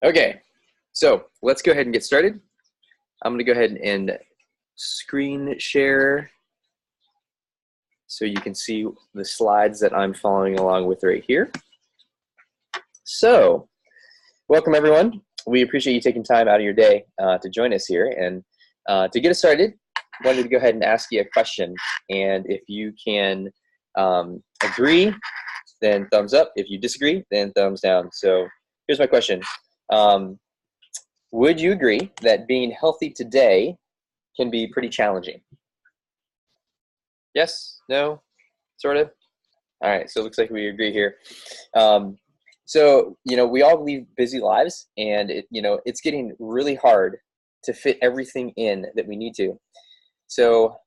Okay, so let's go ahead and get started. I'm going to go ahead and screen share so you can see the slides that I'm following along with right here. So, welcome everyone. We appreciate you taking time out of your day to join us here. And to get us started, I wanted to go ahead and ask you a question. And if you can agree, then thumbs up. If you disagree, then thumbs down. So here's my question. Would you agree that being healthy today can be pretty challenging? Yes? No? Sort of? All right, so it looks like we agree here. We all lead busy lives, and it's getting really hard to fit everything in that we need to. So,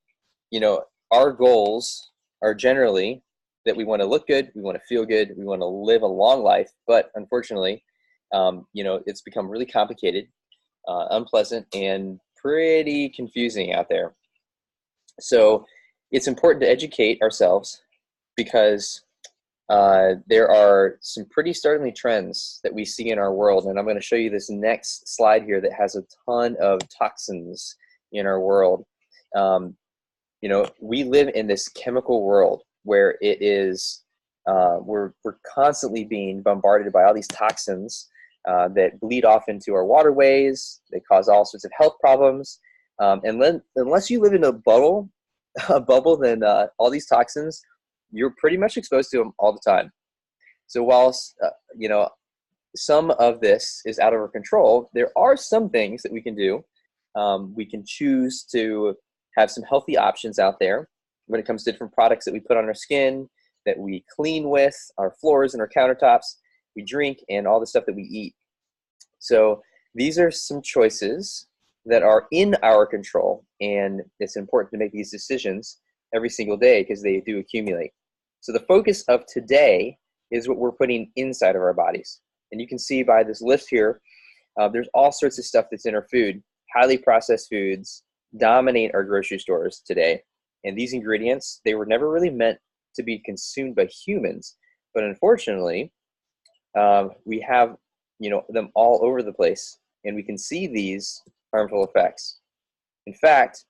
our goals are generally that we want to look good, we want to feel good, we want to live a long life, but unfortunately, it's become really complicated, unpleasant, and pretty confusing out there. So it's important to educate ourselves because there are some pretty startling trends that we see in our world. And I'm going to show you this next slide here that has a ton of toxins in our world. We live in this chemical world where it is, we're constantly being bombarded by all these toxins that bleed off into our waterways. They cause all sorts of health problems. And then, unless you live in a bubble, then all these toxins, you're pretty much exposed to them all the time. So whilst, some of this is out of our control, there are some things that we can do. We can choose to have some healthy options out there when it comes to different products that we put on our skin, that we clean with, our floors and our countertops, we drink, and all the stuff that we eat. So these are some choices that are in our control, and it's important to make these decisions every single day because they do accumulate. So the focus of today is what we're putting inside of our bodies. And you can see by this list here, there's all sorts of stuff that's in our food. Highly processed foods dominate our grocery stores today. And these ingredients, they were never really meant to be consumed by humans. But unfortunately, we have them all over the place. And we can see these harmful effects. In fact,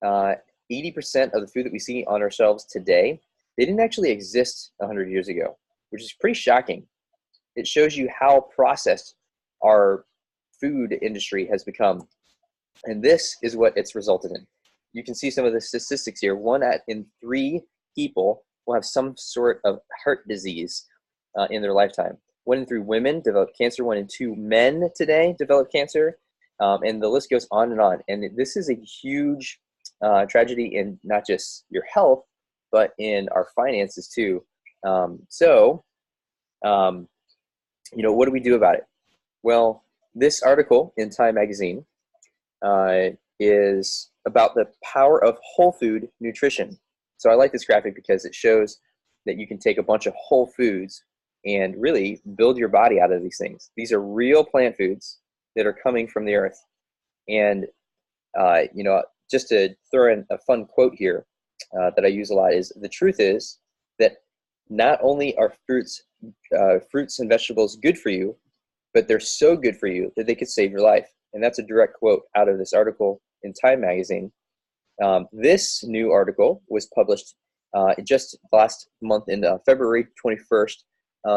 80% of the food that we see on our shelves today, they didn't actually exist 100 years ago, which is pretty shocking. It shows you how processed our food industry has become. And this is what it's resulted in. You can see some of the statistics here. 1 in 3 people will have some sort of heart disease in their lifetime. 1 in 3 women develop cancer. 1 in 2 men today develop cancer. And the list goes on and on. And this is a huge tragedy in not just your health, but in our finances too. What do we do about it? Well, this article in Time magazine is about the power of whole food nutrition. So I like this graphic because it shows that you can take a bunch of whole foods and really build your body out of these things. These are real plant foods that are coming from the earth. And, just to throw in a fun quote here that I use a lot is, the truth is that not only are fruits and vegetables good for you, but they're so good for you that they could save your life. And that's a direct quote out of this article in Time magazine. This new article was published just last month in February 21st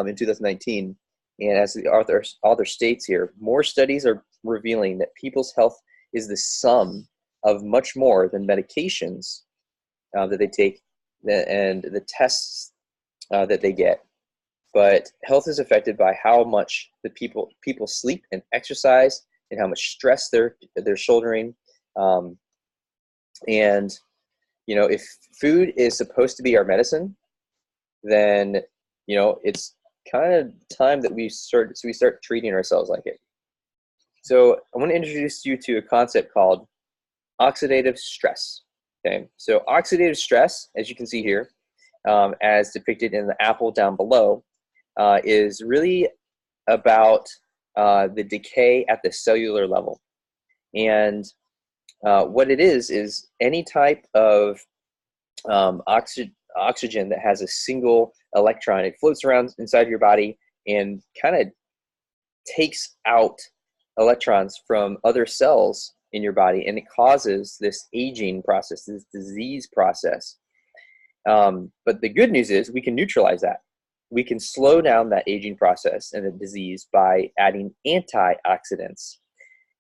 in 2019. And as the author states here, more studies are revealing that people's health is the sum of much more than medications that they take and the tests that they get. But health is affected by how much the people sleep and exercise, and how much stress they're shouldering. If food is supposed to be our medicine, then it's kind of time that we start treating ourselves like it. So I want to introduce you to a concept called oxidative stress. Okay, so oxidative stress, as you can see here, as depicted in the apple down below, is really about the decay at the cellular level. And what it is any type of oxygen that has a single electron. It floats around inside your body and kind of takes out electrons from other cells in your body, and it causes this aging process, this disease process. But the good news is we can neutralize that. We can slow down that aging process and the disease by adding antioxidants.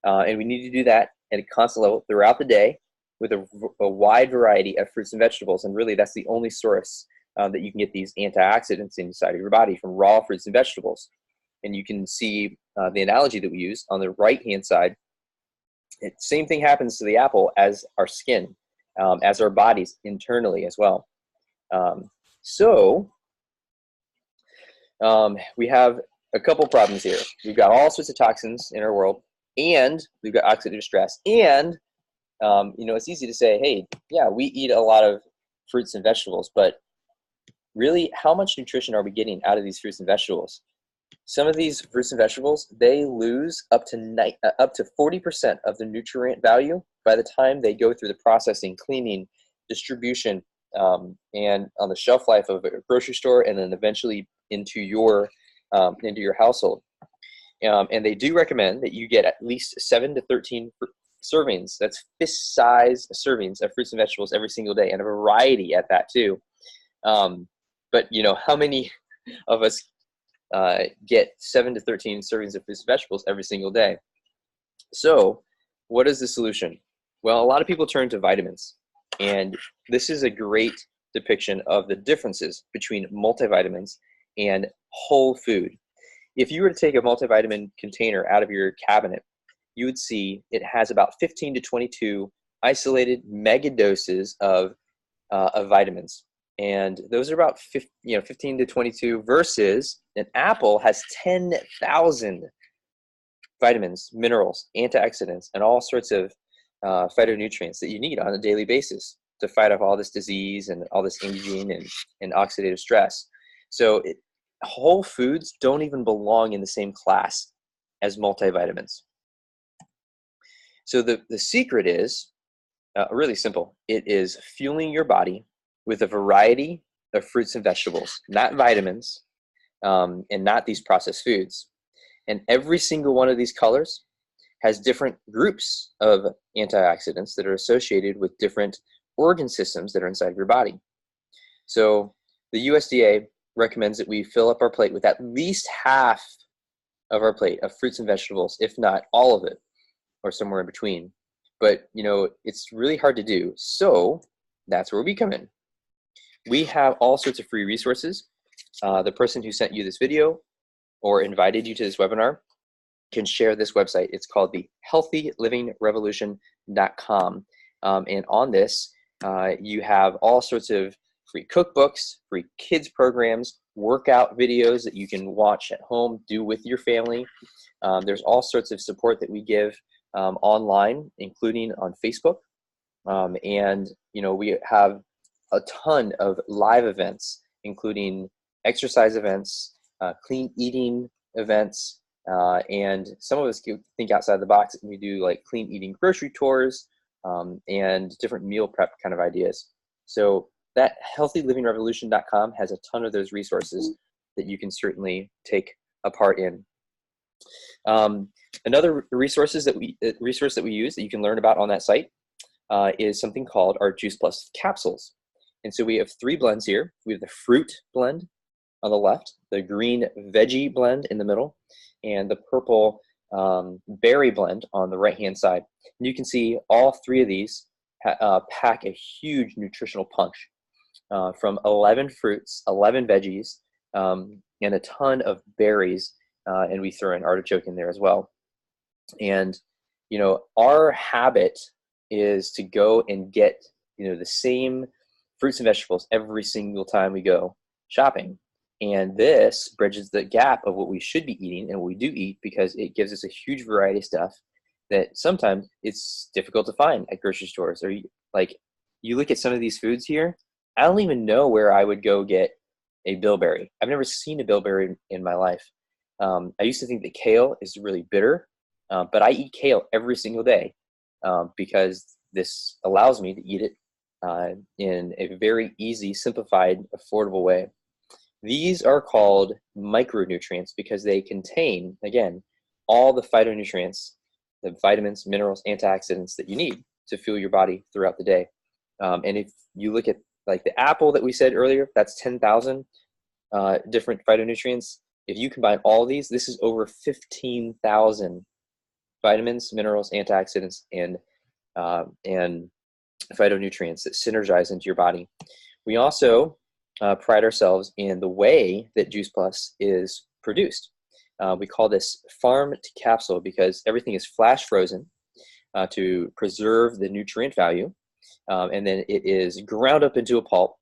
And we need to do that at a constant level throughout the day with a wide variety of fruits and vegetables. And really, that's the only source that you can get these antioxidants inside of your body, from raw fruits and vegetables. And you can see the analogy that we use on the right-hand side. Same thing happens to the apple as our skin, as our bodies internally as well. We have a couple problems here. We've got all sorts of toxins in our world, and we've got oxidative stress. And, it's easy to say, hey, yeah, we eat a lot of fruits and vegetables, but really, how much nutrition are we getting out of these fruits and vegetables? Some of these fruits and vegetables, they lose up to 40% of the nutrient value by the time they go through the processing, cleaning, distribution, and on the shelf life of a grocery store, and then eventually into your household. And they do recommend that you get at least 7 to 13 servings. That's fist-size servings of fruits and vegetables every single day, and a variety at that too. But how many of us get 7 to 13 servings of fruits and vegetables every single day? So what is the solution? Well, a lot of people turn to vitamins, and this is a great depiction of the differences between multivitamins and whole food. If you were to take a multivitamin container out of your cabinet, you would see it has about 15 to 22 isolated mega doses of vitamins. And those are about 15 to 22 versus an apple has 10,000 vitamins, minerals, antioxidants, and all sorts of phytonutrients that you need on a daily basis to fight off all this disease and all this aging and oxidative stress. So whole foods don't even belong in the same class as multivitamins. So the secret is really simple. It is fueling your body with a variety of fruits and vegetables, not vitamins, and not these processed foods. And every single one of these colors has different groups of antioxidants that are associated with different organ systems that are inside of your body. So the USDA recommends that we fill up our plate with at least half of our plate of fruits and vegetables, if not all of it, or somewhere in between. But, it's really hard to do. So that's where we come in. We have all sorts of free resources. The person who sent you this video or invited you to this webinar can share this website. It's called the healthylivingrevolution.com. And on this, you have all sorts of free cookbooks, free kids programs, workout videos that you can watch at home, do with your family. There's all sorts of support that we give online, including on Facebook. And we have a ton of live events, including exercise events, clean eating events, and some of us think outside the box. We do like clean eating grocery tours and different meal prep kind of ideas. So that healthylivingrevolution.com has a ton of those resources that you can certainly take a part in. Another resource that we use that you can learn about on that site is something called our Juice Plus capsules. And so we have 3 blends here. We have the fruit blend on the left, the green veggie blend in the middle, and the purple berry blend on the right-hand side. And you can see all 3 of these pack a huge nutritional punch from 11 fruits, 11 veggies, and a ton of berries, and we throw an artichoke in there as well. And our habit is to go and get the same fruits and vegetables every single time we go shopping. And this bridges the gap of what we should be eating and what we do eat, because it gives us a huge variety of stuff that sometimes it's difficult to find at grocery stores. Or you look at some of these foods here, I don't even know where I would go get a bilberry. I've never seen a bilberry in my life. I used to think that kale is really bitter, but I eat kale every single day because this allows me to eat it in a very easy, simplified, affordable way. These are called micronutrients because they contain, again, all the phytonutrients, the vitamins, minerals, antioxidants that you need to fuel your body throughout the day. And if you look at like the apple that we said earlier, that's 10,000 different phytonutrients. If you combine all these, this is over 15,000 vitamins, minerals, antioxidants, and phytonutrients that synergize into your body. We also pride ourselves in the way that Juice Plus is produced. We call this farm to capsule because everything is flash frozen to preserve the nutrient value. And then it is ground up into a pulp.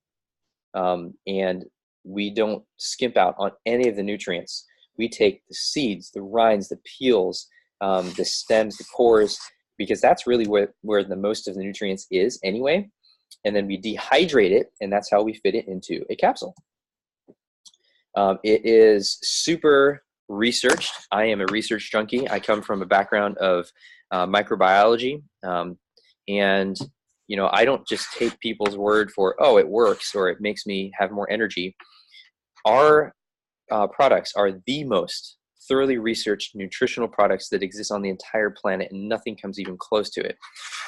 And we don't skimp out on any of the nutrients. We take the seeds, the rinds, the peels, the stems, the cores, because that's really where the most of the nutrients is anyway. And then we dehydrate it, and that's how we fit it into a capsule. It is super researched. I am a research junkie. I come from a background of microbiology, and you know, I don't just take people's word for, oh, it works or it makes me have more energy. Our products are the most thoroughly researched nutritional products that exist on the entire planet, and nothing comes even close to it.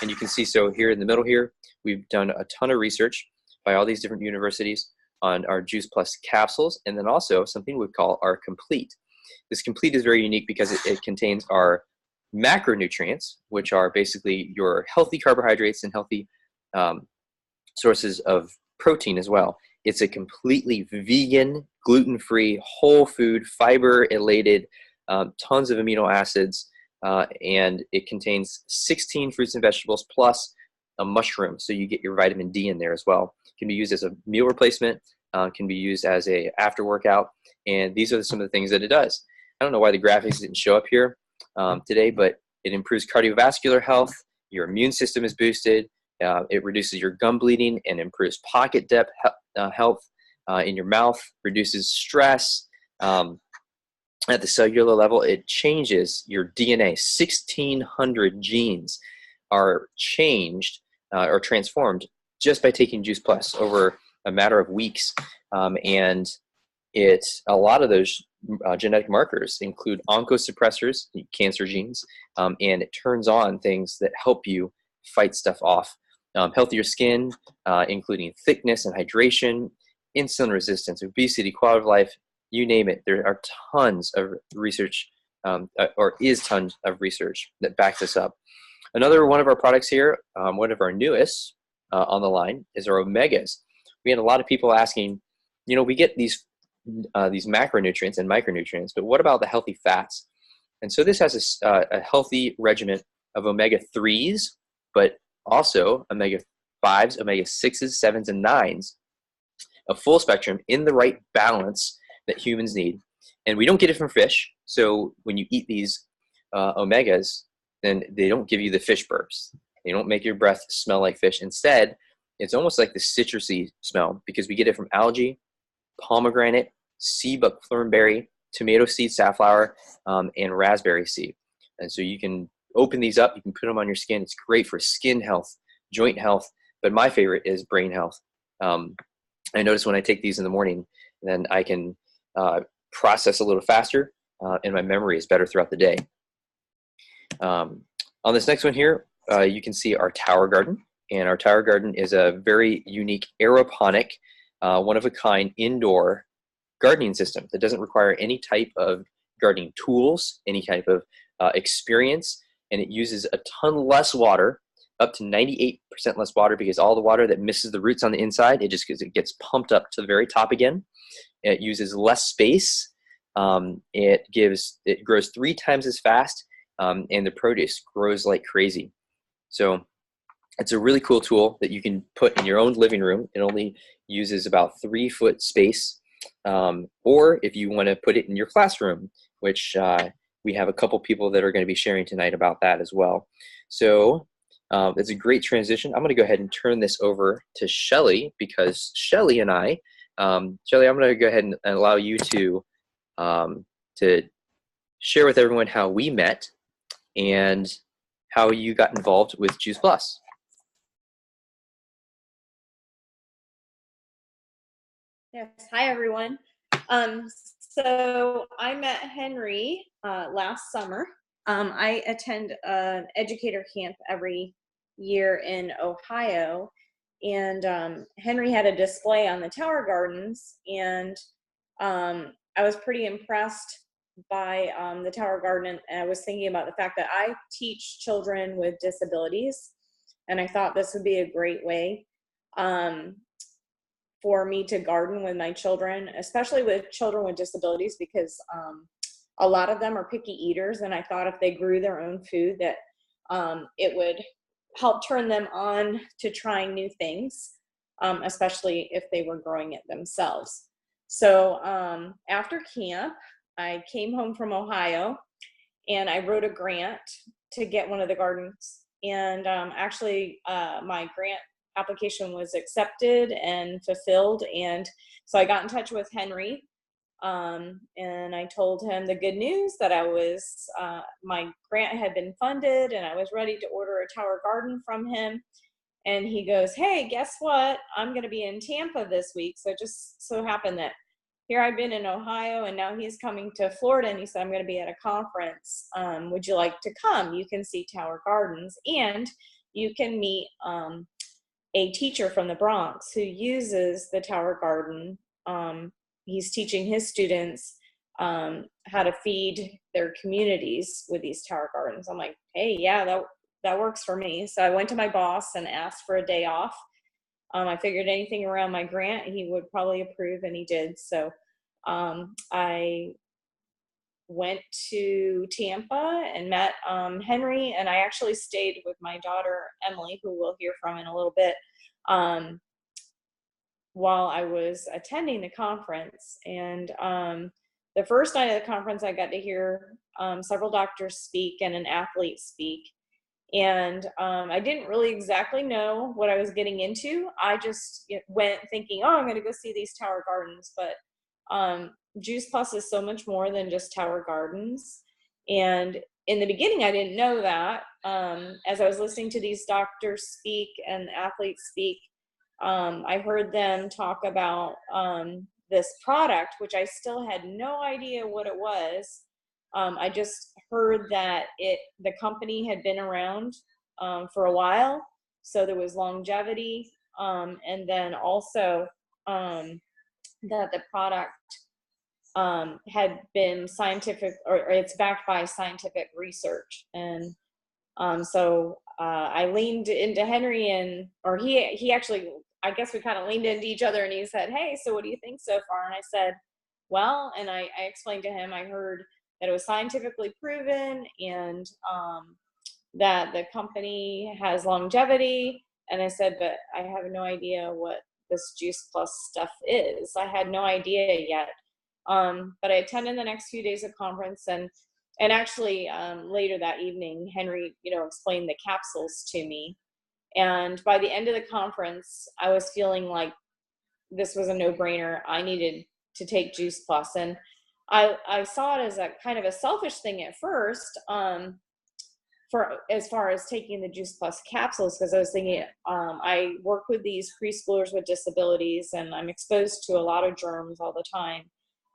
And you can see, so here in the middle here, we've done a ton of research by all these different universities on our Juice Plus capsules, and then also something we call our Complete. This Complete is very unique because it contains our macronutrients, which are basically your healthy carbohydrates and healthy sources of protein as well. It's a completely vegan, gluten-free, whole food, fiber-elated, tons of amino acids, and it contains 16 fruits and vegetables plus a mushroom, so you get your vitamin D in there as well. It can be used as a meal replacement, can be used as a after workout, and these are some of the things that it does. I don't know why the graphics didn't show up here today, but it improves cardiovascular health, your immune system is boosted, it reduces your gum bleeding and improves pocket depth health in your mouth, reduces stress. At the cellular level, it changes your DNA. 1,600 genes are changed or transformed just by taking Juice Plus over a matter of weeks. And a lot of those genetic markers include oncosuppressors, cancer genes, and it turns on things that help you fight stuff off. Healthier skin, including thickness and hydration, insulin resistance, obesity, quality of life, you name it. There are tons of research, or is tons of research that backs this up. Another one of our products here, one of our newest on the line, is our omegas. We had a lot of people asking, you know, we get these macronutrients and micronutrients, but what about the healthy fats? And so this has a healthy regimen of omega-3s, but also omega-5s, omega-6s, 7s, and 9s, a full spectrum in the right balance that humans need. And we don't get it from fish. So when you eat these omegas, then they don't give you the fish burps. They don't make your breath smell like fish. Instead, it's almost like the citrusy smell because we get it from algae, pomegranate, sea buckthorn berry, tomato seed, safflower, and raspberry seed. And so you can open these up, you can put them on your skin. It's great for skin health, joint health, but my favorite is brain health. I notice when I take these in the morning, then I can process a little faster, and my memory is better throughout the day. On this next one here, you can see our tower garden, and our tower garden is a very unique aeroponic, one-of-a-kind indoor gardening system that doesn't require any type of gardening tools, any type of experience, and it uses a ton less water, up to 98% less water, because all the water that misses the roots on the inside, it gets pumped up to the very top again. It uses less space. It grows 3 times as fast, and the produce grows like crazy. So it's a really cool tool that you can put in your own living room. It only uses about 3-foot space. Or if you want to put it in your classroom, which we have a couple people that are going to be sharing tonight about that as well. So it's a great transition. I'm going to go ahead and turn this over to Shelly, because Shelly and I, Shelly, I'm going to go ahead and allow you to share with everyone how we met and how you got involved with Juice Plus. Yes, hi everyone. So I met Henry last summer. I attend an educator camp every year in Ohio, and Henry had a display on the Tower Gardens, and I was pretty impressed by the Tower Garden, and I was thinking about the fact that I teach children with disabilities, and I thought this would be a great way um, for me to garden with my children, especially with children with disabilities, because a lot of them are picky eaters, and I thought if they grew their own food that it would help turn them on to trying new things, especially if they were growing it themselves. So after camp, I came home from Ohio and I wrote a grant to get one of the gardens. And actually, my grant application was accepted and fulfilled. And so I got in touch with Henry, and I told him the good news that my grant had been funded and I was ready to order a tower garden from him. And he goes, "Hey, guess what? I'm going to be in Tampa this week." So it just so happened that here I've been in Ohio and now he's coming to Florida, and he said, "I'm going to be at a conference. Would you like to come? You can see Tower Gardens and you can meet a teacher from the Bronx who uses the Tower Garden. He's teaching his students how to feed their communities with these Tower Gardens." I'm like, "Hey, yeah, that works for me." So I went to my boss and asked for a day off. I figured anything around my grant he would probably approve, and he did. So I went to Tampa and met Henry, and I actually stayed with my daughter Emily, who we'll hear from in a little bit, while I was attending the conference. And the first night of the conference, I got to hear several doctors speak and an athlete speak. And I didn't really exactly know what I was getting into. I just went thinking, "Oh, I'm going to go see these Tower Gardens." But Juice Plus is so much more than just Tower Gardens. And in the beginning, I didn't know that. As I was listening to these doctors speak and athletes speak, I heard them talk about this product, which I still had no idea what it was. I just heard that the company had been around for a while, so there was longevity, and then also that the product had been scientific, or it's backed by scientific research. And so I leaned into Henry, or he actually, I guess we kind of leaned into each other, and he said, "Hey, so what do you think so far?" And I said, "Well," and I explained to him, I heard that it was scientifically proven, and that the company has longevity. And I said, "But I have no idea what this Juice Plus stuff is." I had no idea yet. But I attended the next few days of conference, and actually later that evening, Henry, explained the capsules to me. And by the end of the conference, I was feeling like this was a no-brainer. I needed to take Juice Plus. And I saw it as a kind of a selfish thing at first, for as far as taking the Juice Plus capsules, because I was thinking, I work with these preschoolers with disabilities, and I'm exposed to a lot of germs all the time.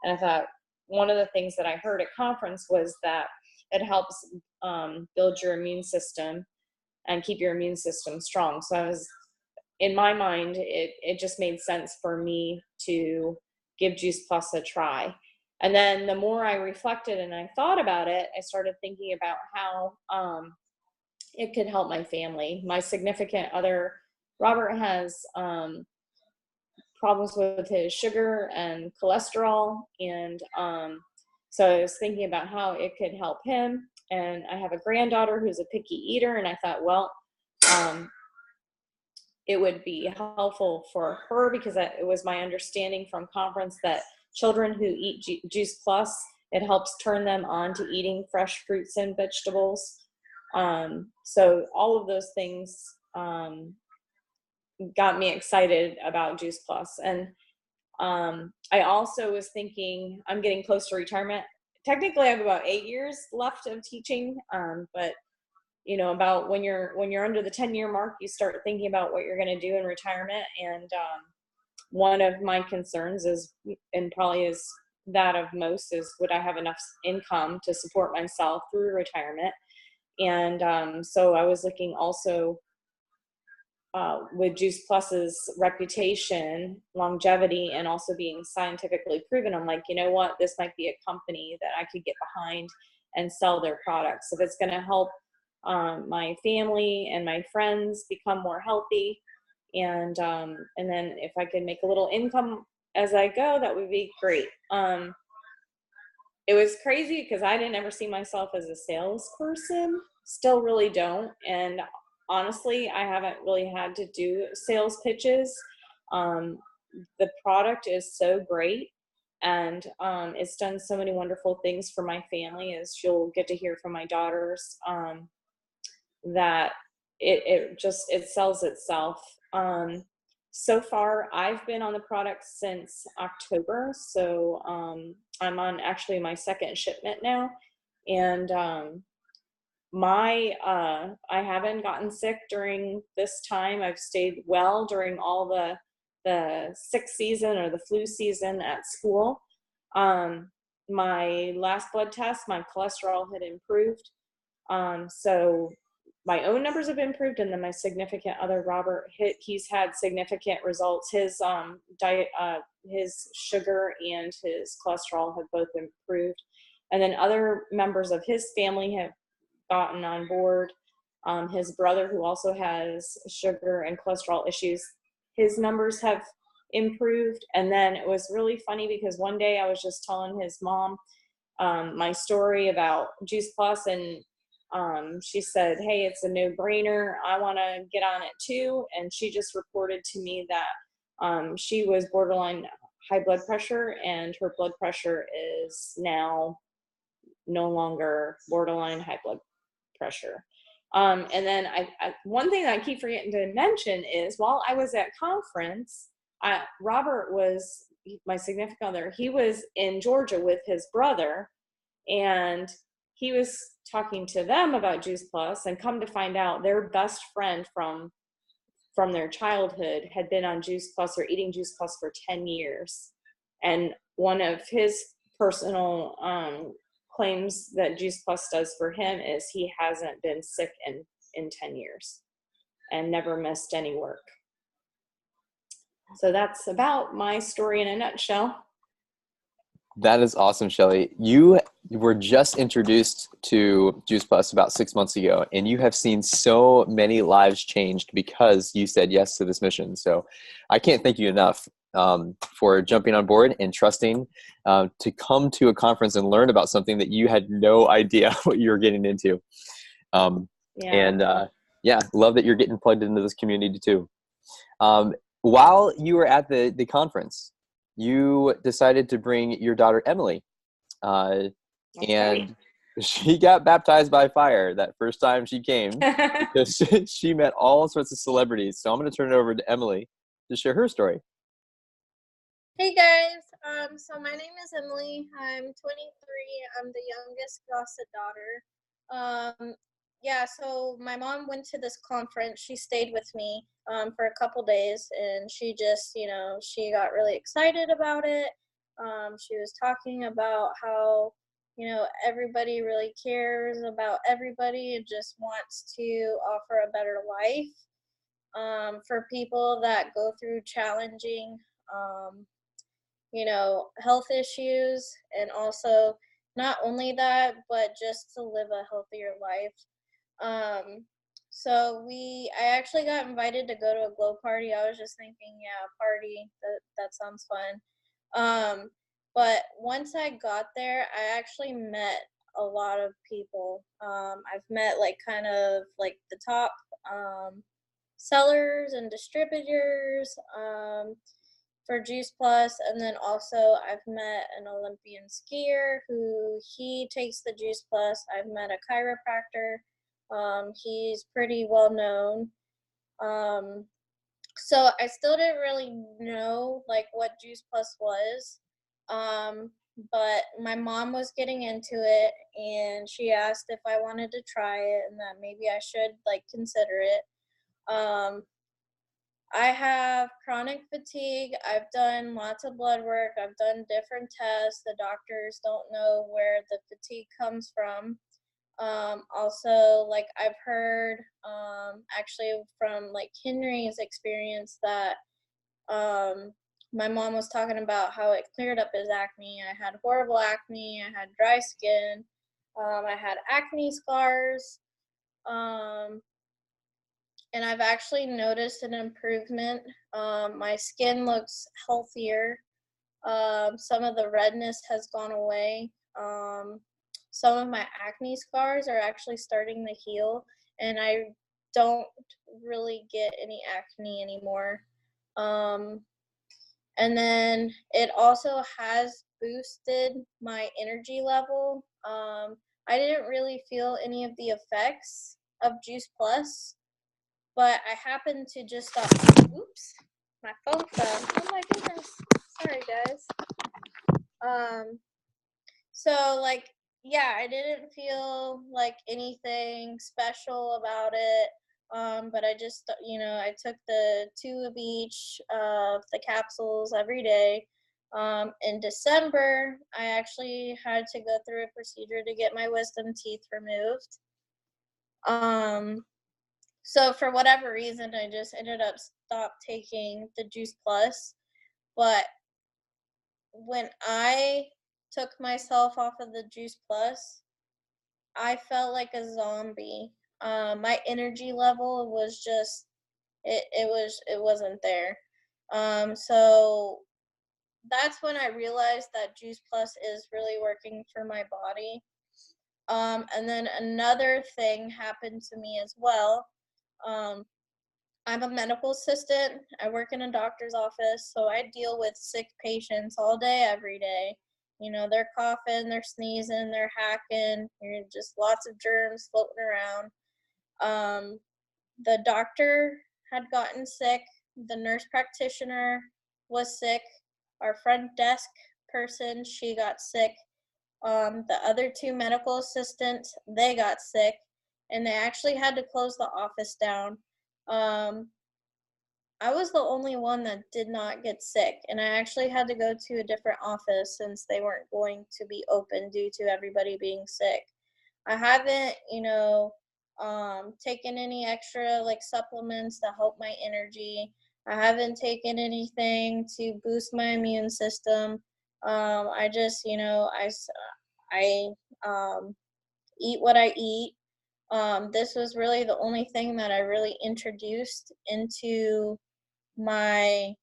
And I thought, one of the things that I heard at conference was that it helps build your immune system and keep your immune system strong. So in my mind, it just made sense for me to give Juice Plus a try. And then the more I reflected and I thought about it, I started thinking about how it could help my family. My significant other, Robert, has problems with his sugar and cholesterol. And so I was thinking about how it could help him. And I have a granddaughter who's a picky eater. And I thought, well, it would be helpful for her, because it was my understanding from conference that children who eat Juice Plus, it helps turn them on to eating fresh fruits and vegetables. So all of those things got me excited about Juice Plus. And I also was thinking, I'm getting close to retirement. Technically, I have about 8 years left of teaching, but about when you're under the 10-year mark, you start thinking about what you're going to do in retirement. And one of my concerns is, and probably is that of most is, would I have enough income to support myself through retirement? And so I was looking also with Juice Plus's reputation, longevity, and also being scientifically proven. I'm like, you know what, this might be a company that I could get behind and sell their products. If it's going to help my family and my friends become more healthy, and then if I could make a little income as I go, that would be great. It was crazy because I didn't ever see myself as a salesperson, still really don't. And honestly, I haven't really had to do sales pitches. The product is so great, and it's done so many wonderful things for my family, as you'll get to hear from my daughters, that it sells itself. So far, I've been on the product since October, so I'm on actually my second shipment now, and I haven't gotten sick during this time. I've stayed well during all the sick season or the flu season at school. My last blood test, my cholesterol had improved, so my own numbers have improved, and then my significant other Robert, he's had significant results. His diet, his sugar and his cholesterol have both improved, and then other members of his family have gotten on board. His brother, who also has sugar and cholesterol issues, his numbers have improved. And then it was really funny because one day I was just telling his mom my story about Juice Plus, and she said, hey, it's a no-brainer, I want to get on it too. And she just reported to me that she was borderline high blood pressure, and her blood pressure is now no longer borderline high blood pressure. And then one thing that I keep forgetting to mention is, while I was at conference, Robert was my significant other. He was in Georgia with his brother, and he was talking to them about Juice Plus, and come to find out their best friend from their childhood had been on Juice Plus or eating Juice Plus for 10 years. And one of his personal claims that Juice Plus does for him is he hasn't been sick in 10 years and never missed any work. So that's about my story in a nutshell. That is awesome, Shelly. You were just introduced to Juice Plus about 6 months ago, and you have seen so many lives changed because you said yes to this mission. So I can't thank you enough for jumping on board and trusting to come to a conference and learn about something that you had no idea what you were getting into. And love that you're getting plugged into this community too. While you were at the conference, you decided to bring your daughter Emily, and right. She got baptized by fire that first time she came because she met all sorts of celebrities. So I'm going to turn it over to Emily to share her story. Hey guys, so my name is Emily. I'm 23. I'm the youngest Gossett daughter. So my mom went to this conference. She stayed with me for a couple days, and she just, she got really excited about it. She was talking about how, everybody really cares about everybody and just wants to offer a better life for people that go through challenging health issues, and also not only that, but just to live a healthier life. I actually got invited to go to a glow party. I was just thinking, yeah, party, that sounds fun. But once I got there, I actually met a lot of people. I've met kind of the top sellers and distributors for Juice Plus, and then also I've met an Olympian skier who he takes the Juice Plus. I've met a chiropractor. He's pretty well known. So I still didn't really know what Juice Plus was. But my mom was getting into it, and she asked if I wanted to try it and that maybe I should consider it. I have chronic fatigue. I've done lots of blood work. I've done different tests. The doctors don't know where the fatigue comes from. Also, like I've heard actually from like Henry's experience that my mom was talking about how it cleared up his acne. I had horrible acne. I had dry skin. I had acne scars. Um, and I've actually noticed an improvement. My skin looks healthier. Some of the redness has gone away. Some of my acne scars are actually starting to heal, and I don't really get any acne anymore. Um, and then it also has boosted my energy level. I didn't really feel any of the effects of Juice Plus, but I happened to just stop. Oops, my phone fell. Oh my goodness. Sorry, guys. So like, yeah, I didn't feel like anything special about it. But I just, I took the 2 of each of the capsules every day. In December, I actually had to go through a procedure to get my wisdom teeth removed. So for whatever reason, I just ended up stop taking the Juice Plus. But when I took myself off of the Juice Plus, I felt like a zombie. My energy level was just it wasn't there. So that's when I realized that Juice Plus is really working for my body. And then another thing happened to me as well. Um, I'm a medical assistant. I work in a doctor's office, so I deal with sick patients all day, every day. They're coughing, they're sneezing, they're hacking. You're just lots of germs floating around. The doctor had gotten sick. The nurse practitioner was sick. Our front desk person, she got sick. The other 2 medical assistants, they got sick, and they actually had to close the office down. I was the only one that did not get sick, and I actually had to go to a different office since they weren't going to be open due to everybody being sick. I haven't, taken any extra like supplements to help my energy. I haven't taken anything to boost my immune system. I just, I eat what I eat. This was really the only thing that I really introduced into my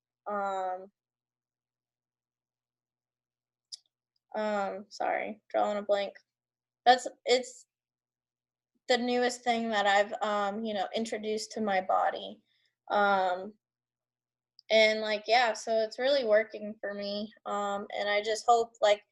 sorry, drawing a blank. It's the newest thing that I've introduced to my body. Um and like, yeah, so it's really working for me. And I just hope like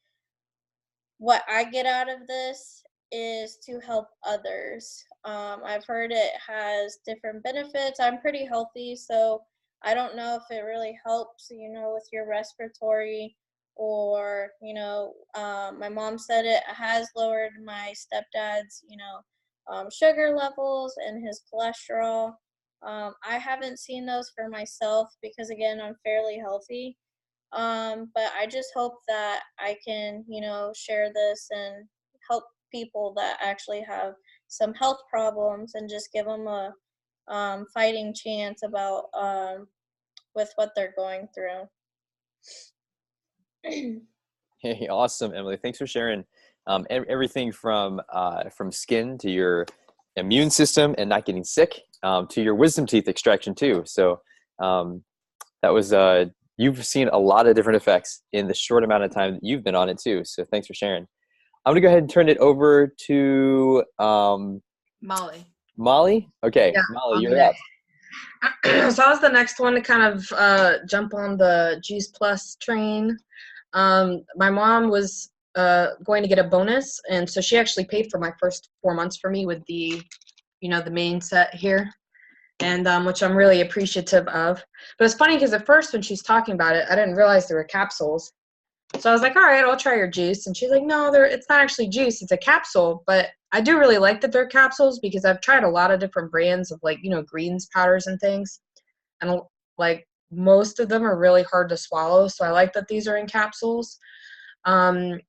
what I get out of this is to help others. I've heard it has different benefits. I'm pretty healthy, so I don't know if it really helps, with your respiratory or, my mom said it has lowered my stepdad's, sugar levels and his cholesterol. I haven't seen those for myself because, again, I'm fairly healthy. But I just hope that I can, share this and help people that actually have some health problems and just give them a fighting chance about with what they're going through. Hey, awesome, Emily. Thanks for sharing everything from skin to your immune system and not getting sick, to your wisdom teeth extraction too. So that was you've seen a lot of different effects in the short amount of time that you've been on it too. So thanks for sharing. I'm gonna go ahead and turn it over to Molly. Molly. Okay, Yeah, Molly, you're up. So I was the next one to kind of jump on the Juice Plus train. My mom was going to get a bonus, and so she actually paid for my first 4 months for me with the, the main set here, and which I'm really appreciative of. But it's funny because at first when she's talking about it, I didn't realize there were capsules. So I was like, all right, I'll try your juice. And she's like, no, it's not actually juice. It's a capsule. But I do really like that they're capsules because I've tried a lot of different brands of, like, greens powders and things. And Like most of them are really hard to swallow. So I like that these are in capsules. And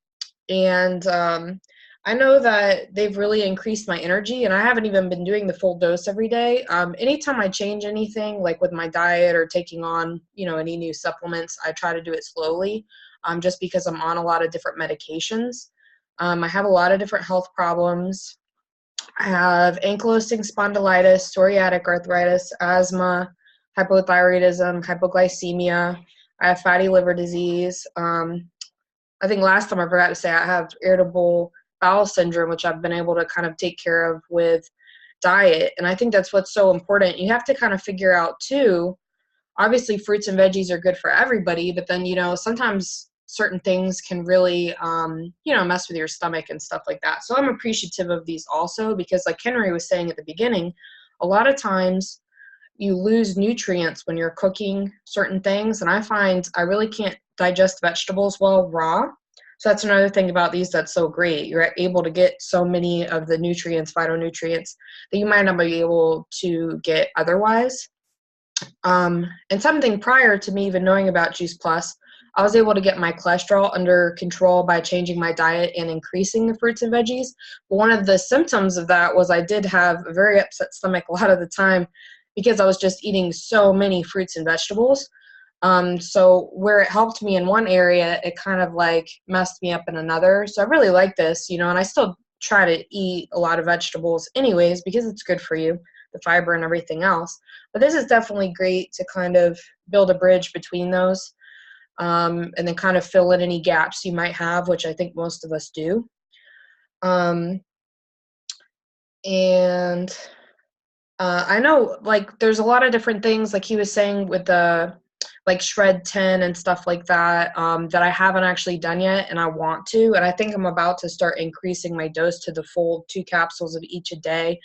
I know that they've really increased my energy, and I haven't even been doing the full dose every day. Anytime I change anything, like with my diet or taking on, any new supplements, I try to do it slowly, just because I'm on a lot of different medications. I have a lot of different health problems. I have ankylosing spondylitis, psoriatic arthritis, asthma, hypothyroidism, hypoglycemia. I have fatty liver disease. I think last time I forgot to say I have irritable bowel syndrome, which I've been able to kind of take care of with diet. And I think that's what's so important. You have to kind of figure out too, obviously fruits and veggies are good for everybody, but then, sometimes certain things can really, mess with your stomach and stuff like that. So I'm appreciative of these also, because like Henry was saying at the beginning, a lot of times you lose nutrients when you're cooking certain things. And I find I really can't digest vegetables well raw. So that's another thing about these that's so great. You're able to get so many of the nutrients, phytonutrients, that you might not be able to get otherwise. And something prior to me even knowing about Juice Plus, I was able to get my cholesterol under control by changing my diet and increasing the fruits and veggies. But one of the symptoms of that was I did have a very upset stomach a lot of the time because I was just eating so many fruits and vegetables. So where it helped me in one area, it kind of like messed me up in another. So I really like this, and I still try to eat a lot of vegetables anyways because it's good for you, the fiber and everything else. But this is definitely great to kind of build a bridge between those, and then kind of fill in any gaps you might have, which I think most of us do. I know like there's a lot of different things like he was saying with the like Shred 10 and stuff like that, that I haven't actually done yet, and I want to. And I think I'm about to start increasing my dose to the full 2 capsules of each a day.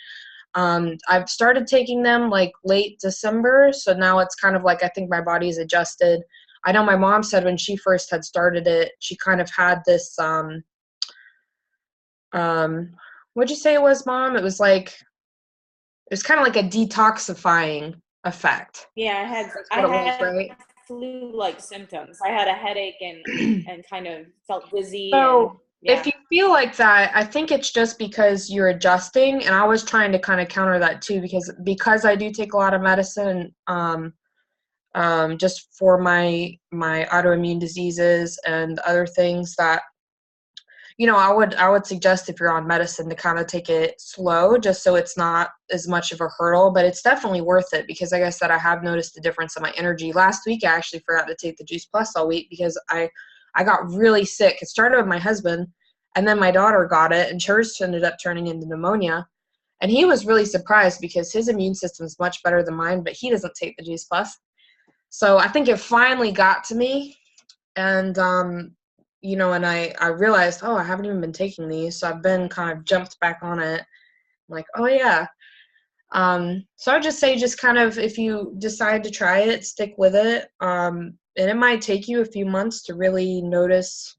I've started taking them like late December, so now it's kind of like I think my body's adjusted. I know my mom said when she first had started it, she kind of had this, what'd you say it was, Mom? It was kind of like a detoxifying effect. Yeah, I had right? flu-like symptoms. I had a headache and kind of felt dizzy. So yeah. if you feel like that, I think it's just because you're adjusting. And I was trying to kind of counter that too, because I do take a lot of medicine, just for my autoimmune diseases and other things that, I would suggest if you're on medicine to kind of take it slow, just so it's not as much of a hurdle. But it's definitely worth it because, like I said, I have noticed the difference in my energy. Last week, I actually forgot to take the Juice Plus all week because I got really sick. It started with my husband, and then my daughter got it, and hers ended up turning into pneumonia. And he was really surprised because his immune system is much better than mine, but he doesn't take the Juice Plus. So I think it finally got to me, and and I realized, oh, I haven't even been taking these, so I've been kind of jumped back on it. I'm like, oh yeah. So I would just say, just kind of, if you decide to try it, stick with it. And it might take you a few months to really notice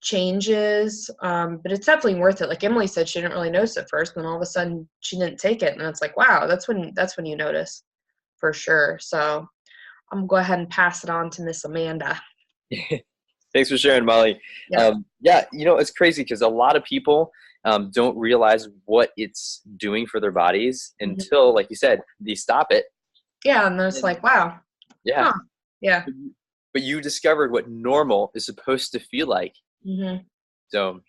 changes, but it's definitely worth it. Like Emily said, she didn't really notice it first, and then all of a sudden she didn't take it, and it's like, wow, that's when you notice for sure. So I'm gonna go ahead and pass it on to Miss Amanda. Thanks for sharing, Molly. Yeah. It's crazy because a lot of people don't realize what it's doing for their bodies until, like you said, they stop it. Yeah, and it's like, wow. Yeah. Huh. Yeah. But you discovered what normal is supposed to feel like. Mm-hmm. So,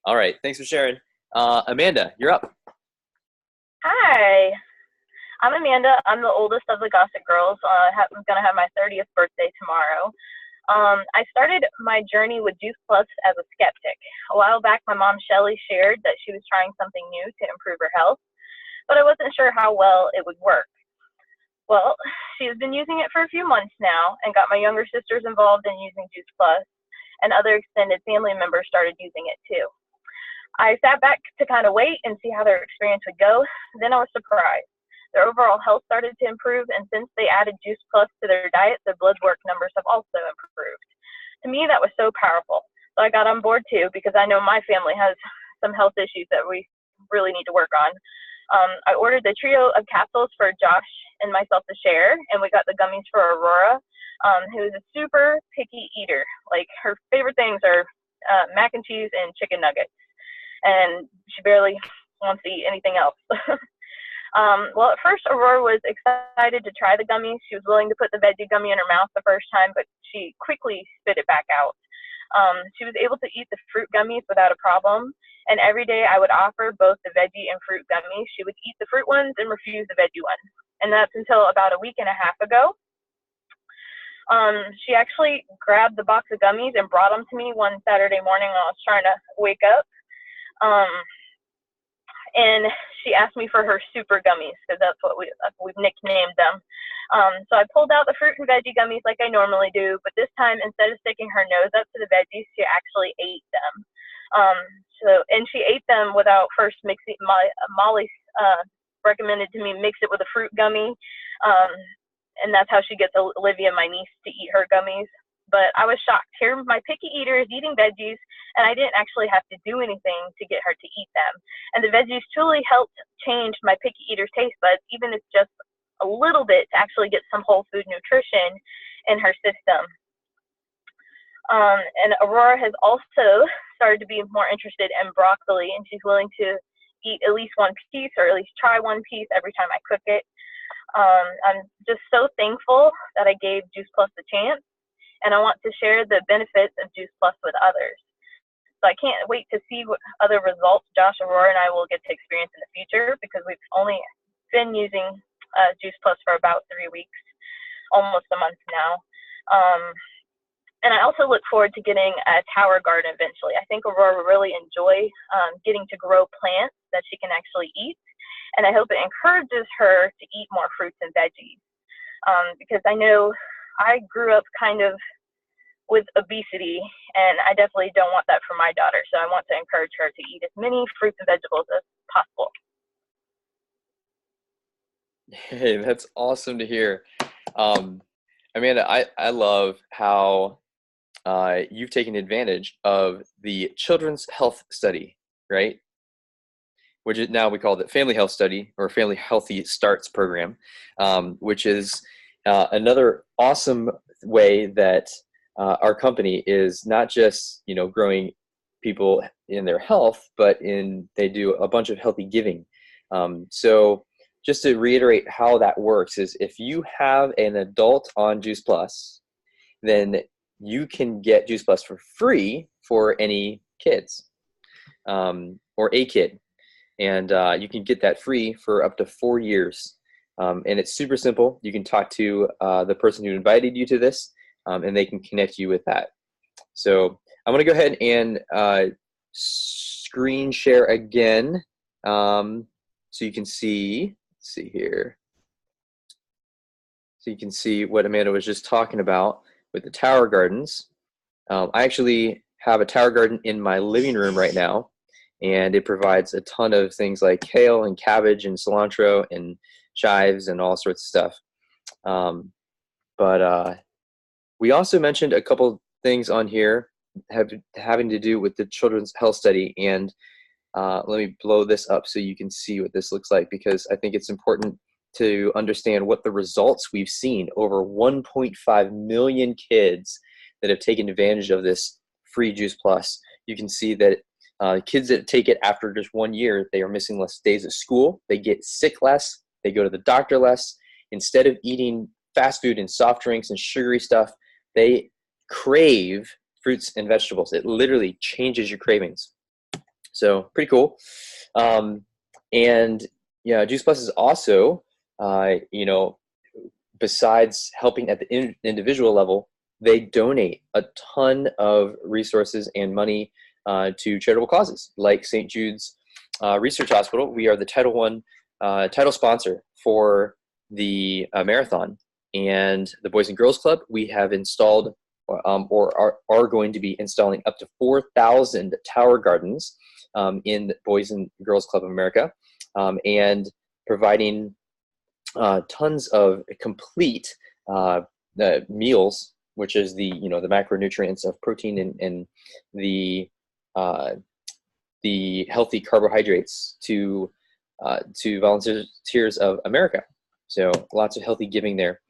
all right. Thanks for sharing. Amanda, you're up. Hi. I'm Amanda. I'm the oldest of the Gossett Girls. I'm going to have my 30th birthday tomorrow. I started my journey with Juice Plus as a skeptic. A while back, my mom, Shelly, shared that she was trying something new to improve her health, but I wasn't sure how well it would work. Well, she has been using it for a few months now and got my younger sisters involved in using Juice Plus, and other extended family members started using it too. I sat back to kind of wait and see how their experience would go. Then I was surprised. Their overall health started to improve, and since they added Juice Plus to their diet, their blood work numbers have also improved. To me, that was so powerful. So I got on board too, because I know my family has some health issues that we really need to work on. I ordered the trio of capsules for Josh and myself to share, and we got the gummies for Aurora, who is a super picky eater. Like, her favorite things are mac and cheese and chicken nuggets, and she barely wants to eat anything else. Well, at first, Aurora was excited to try the gummies. She was willing to put the veggie gummy in her mouth the first time, but she quickly spit it back out. She was able to eat the fruit gummies without a problem, and every day I would offer both the veggie and fruit gummies. She would eat the fruit ones and refuse the veggie ones, and that's until about a week and a half ago. She actually grabbed the box of gummies and brought them to me one Saturday morning when I was trying to wake up. And she asked me for her super gummies, because that's what we've nicknamed them. So I pulled out the fruit and veggie gummies like I normally do, but this time, instead of sticking her nose up to the veggies, she actually ate them. And she ate them without first mixing. Molly recommended to me mix it with a fruit gummy, and that's how she gets Olivia, my niece, to eat her gummies. But I was shocked. Here, my picky eater is eating veggies, and I didn't actually have to do anything to get her to eat them. And the veggies truly helped change my picky eater's taste buds, even if just a little bit, to actually get some whole food nutrition in her system. And Aurora has also started to be more interested in broccoli, and she's willing to eat at least one piece, or at least try one piece every time I cook it. I'm just so thankful that I gave Juice Plus a chance, and I want to share the benefits of Juice Plus with others. So I can't wait to see what other results Josh, Aurora, and I will get to experience in the future, because we've only been using Juice Plus for about 3 weeks, almost a month now. And I also look forward to getting a tower garden eventually. I think Aurora will really enjoy getting to grow plants that she can actually eat, and I hope it encourages her to eat more fruits and veggies, because I know I grew up kind of with obesity, and I definitely don't want that for my daughter. So I want to encourage her to eat as many fruits and vegetables as possible. Hey, that's awesome to hear. Amanda, I love how you've taken advantage of the Children's Health Study, right? Which is now we call the Family Health Study, or Family Healthy Starts program, which is another awesome way that our company is not just, growing people in their health, but they do a bunch of healthy giving. So just to reiterate how that works is, if you have an adult on Juice Plus, then you can get Juice Plus for free for any kids, or a kid. And you can get that free for up to 4 years. And it's super simple. You can talk to the person who invited you to this, and they can connect you with that. So I'm going to go ahead and screen share again, so you can see. Let's see here. So you can see what Amanda was just talking about with the tower gardens. I actually have a tower garden in my living room right now, and it provides a ton of things like kale and cabbage and cilantro and chives and all sorts of stuff. But we also mentioned a couple things on here having to do with the Children's Health Study, and let me blow this up so you can see what this looks like, because I think it's important to understand what the results we've seen. Over 1.5 million kids that have taken advantage of this free Juice Plus. You can see that kids that take it after just 1 year, they are missing less days of school, they get sick less, they go to the doctor less. Instead of eating fast food and soft drinks and sugary stuff, they crave fruits and vegetables. It literally changes your cravings. So pretty cool. And yeah, Juice Plus is also, besides helping at the individual level, they donate a ton of resources and money to charitable causes, like St. Jude's Research Hospital. We are the title sponsor for the marathon, and the Boys and Girls Club. We have installed or are going to be installing up to 4,000 tower gardens in the Boys and Girls Club of America, and providing tons of complete meals, which is the macronutrients of protein and the healthy carbohydrates to to Volunteers of America. So lots of healthy giving there.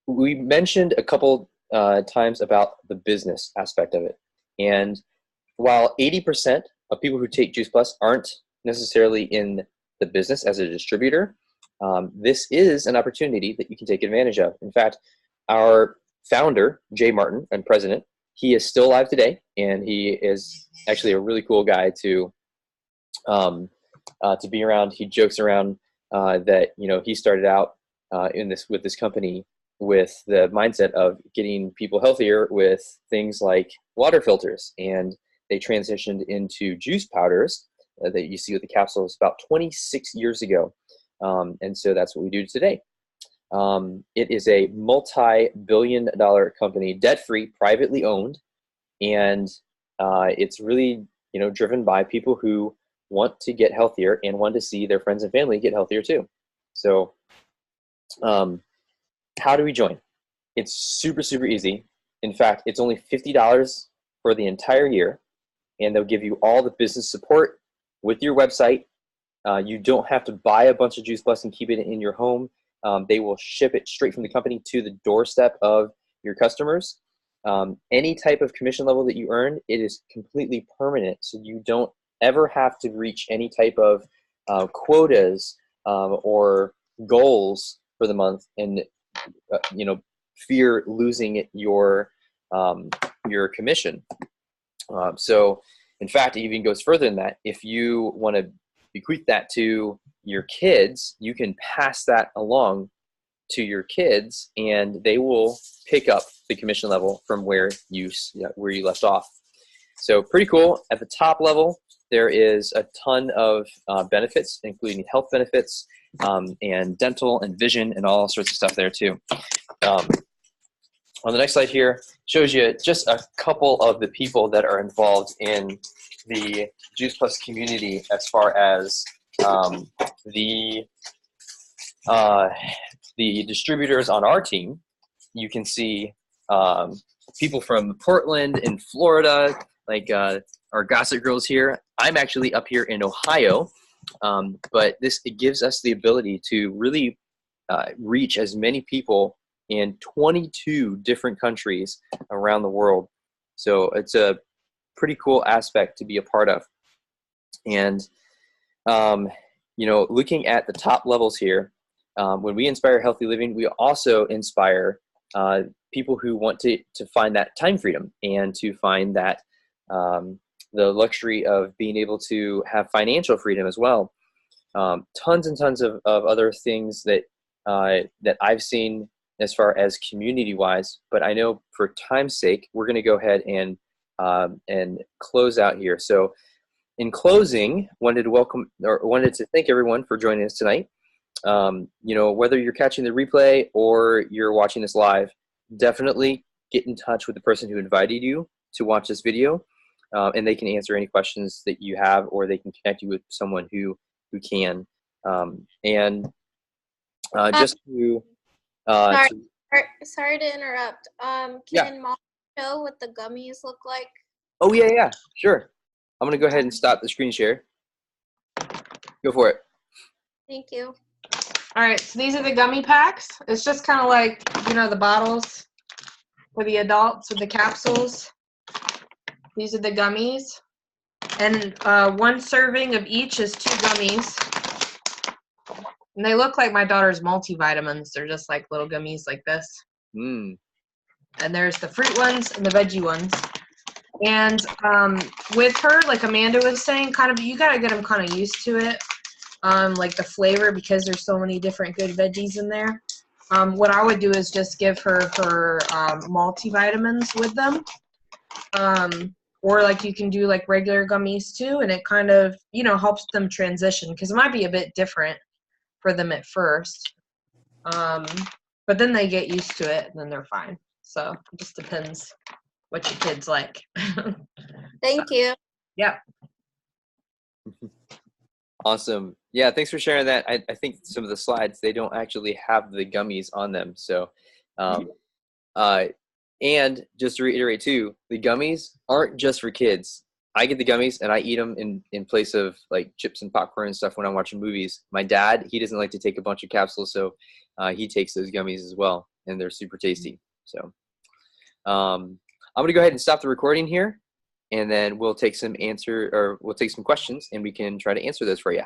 We mentioned a couple times about the business aspect of it. And while 80% of people who take Juice Plus aren't necessarily in the business as a distributor, this is an opportunity that you can take advantage of. In fact, our founder, Jay Martin, and president, he is still alive today, and he is actually a really cool guy to be around. He jokes around that he started out with this company with the mindset of getting people healthier with things like water filters, and they transitioned into juice powders that you see with the capsules about 26 years ago. And so that's what we do today. It is a multi-billion-dollar company, debt-free, privately owned, and it's really driven by people who want to get healthier and want to see their friends and family get healthier too. So how do we join? It's super, super easy. In fact, it's only $50 for the entire year, and they'll give you all the business support with your website. You don't have to buy a bunch of Juice Plus and keep it in your home. They will ship it straight from the company to the doorstep of your customers. Any type of commission level that you earn, it is completely permanent, so you don't ever have to reach any type of quotas or goals for the month and fear losing your commission. So in fact, it even goes further than that. If you want to bequeath that to your kids, you can pass that along to your kids, and they will pick up the commission level from where you left off. So pretty cool. At the top level, there is a ton of benefits, including health benefits and dental and vision and all sorts of stuff there too. On the next slide here shows you just a couple of the people that are involved in the Juice Plus community as far as the distributors on our team. You can see people from Portland and Florida, like our Gossett Girls here. I'm actually up here in Ohio, but it gives us the ability to really reach as many people in 22 different countries around the world. So it's a pretty cool aspect to be a part of. And, looking at the top levels here, when we inspire healthy living, we also inspire people who want to find that time freedom and to find that the luxury of being able to have financial freedom as well. Tons and tons of other things that I've seen as far as community-wise, but I know for time's sake, we're going to go ahead and close out here. So in closing, wanted to thank everyone for joining us tonight. Whether you're catching the replay or you're watching this live, definitely get in touch with the person who invited you to watch this video, and they can answer any questions that you have, or they can connect you with someone who can. Just to sorry to interrupt. Can Mom show what the gummies look like? Oh yeah, sure. I'm gonna go ahead and stop the screen share. Go for it. Thank you. All right, so these are the gummy packs. It's just kind of like, the bottles for the adults with the capsules. These are the gummies. And one serving of each is 2 gummies. And they look like my daughter's multivitamins. They're just like little gummies like this. And there's the fruit ones and the veggie ones. And with her, like Amanda was saying, you got to get them kind of used to it. Like the flavor, because there's so many different good veggies in there. What I would do is just give her multivitamins with them. Or like you can do like regular gummies too, and it kind of, helps them transition, because it might be a bit different for them at first. But then they get used to it and then they're fine. So it just depends what your kids like. Thank you. Yep. Awesome. Yeah, thanks for sharing that. I think some of the slides, they don't actually have the gummies on them. So, and just to reiterate too, the gummies aren't just for kids. I get the gummies and I eat them in place of like chips and popcorn and stuff when I'm watching movies. My dad, he doesn't like to take a bunch of capsules, so he takes those gummies as well, and they're super tasty. So I'm gonna go ahead and stop the recording here, and then we'll take some questions, and we can try to answer those for you.